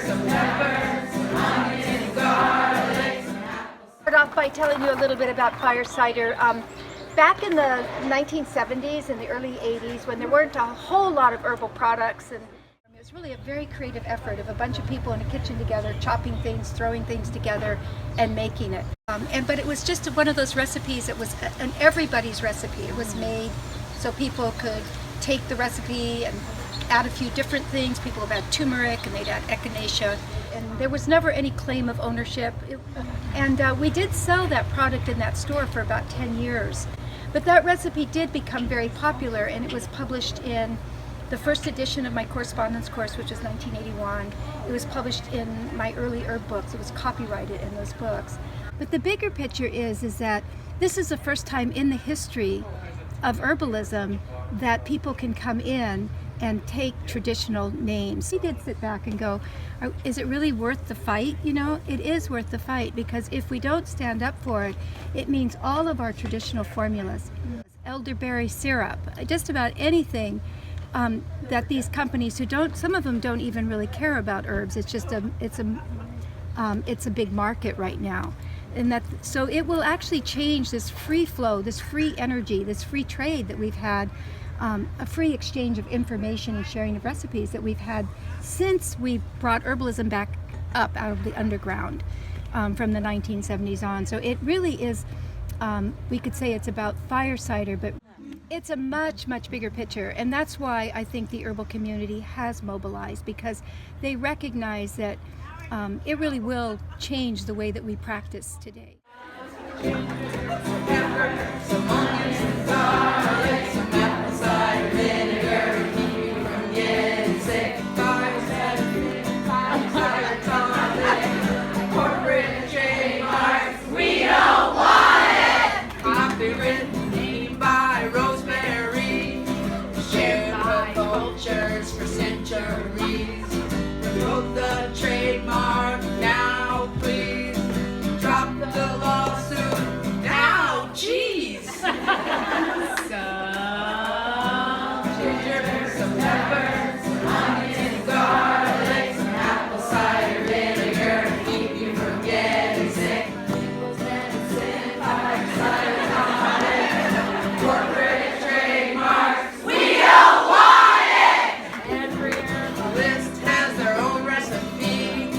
some peppers, some onions, garlic, some apples. Start off by telling you a little bit about fire cider. Back in the 1970s and the early 80s, when there weren't a whole lot of herbal products, and it was really a very creative effort of a bunch of people in a kitchen together, chopping things, throwing things together, and making it. But it was just one of those recipes that was an everybody's recipe. It was made so people could take the recipe and add a few different things. People would add turmeric and they'd add echinacea, and there was never any claim of ownership. We did sell that product in that store for about 10 years. But that recipe did become very popular, and it was published in the first edition of my correspondence course, which was 1981. It was published in my early herb books. It was copyrighted in those books. But the bigger picture is that this is the first time in the history of herbalism that people can come in and take traditional names. He did sit back and go, is it really worth the fight? You know, it is worth the fight, because if we don't stand up for it, it means all of our traditional formulas, elderberry syrup, just about anything that these companies who don't, some of them don't even really care about herbs. It's just it's a big market right now. And so it will actually change this free flow, this free energy, this free trade that we've had, a free exchange of information and sharing of recipes that we've had since we brought herbalism back up out of the underground from the 1970s on. So it really is, we could say it's about fire cider, but it's a much, much bigger picture. And that's why I think the herbal community has mobilized, because they recognize that it really will change the way that we practice today. Some peppers, some onions, and garlic, some apple cider vinegar to keep you from getting sick. Fire cider tonic, corporate trademarks, we don't want it. Copyright named by Rosemary, shared by cultures for centuries. Revoke the trademark now, please. Drop the lawsuit now, jeez. Ginger, some peppers, some onions, garlic, some apple cider vinegar to keep you from getting sick. People's medicine, fire cider tonic, corporate trademarks, we don't want it. Every herbalist has their own recipe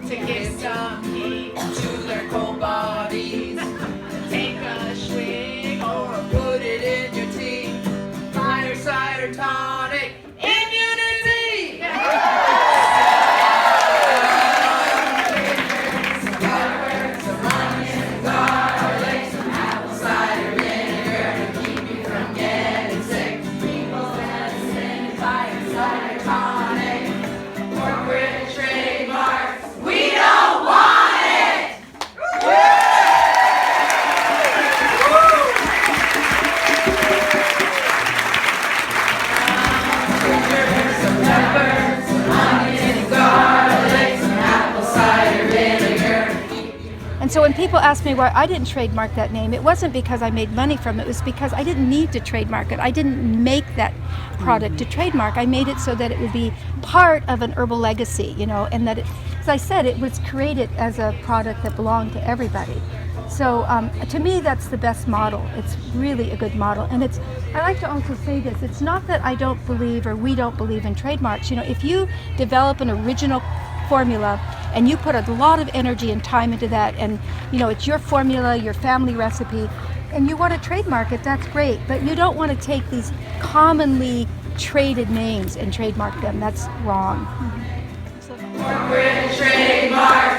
to give some heat to their cold bodies. Take a swig or put it in your tea. Fire cider tonic, immunity. Some peppers, some onions, garlic, some apple cider vinegar to keep you from getting sick. People's medicine, fire cider tonic, corporate trademarks, we don't want it. Some peppers, some onions, garlic, some apple cider vinegar to keep you from. And so when people ask me why I didn't trademark that name, it wasn't because I made money from it. It was because I didn't need to trademark it. I didn't make that product to trademark. I made it so that it would be part of an herbal legacy, you know, and that, as I said, it was created as a product that belonged to everybody. So to me, that's the best model. It's really a good model. And I like to also say this, it's not that I don't believe or we don't believe in trademarks. You know, if you develop an original formula and you put a lot of energy and time into that, and you know, it's your formula, your family recipe, and you want to trademark it, that's great. But you don't want to take these commonly traded names and trademark them. That's wrong. Corporate trademark.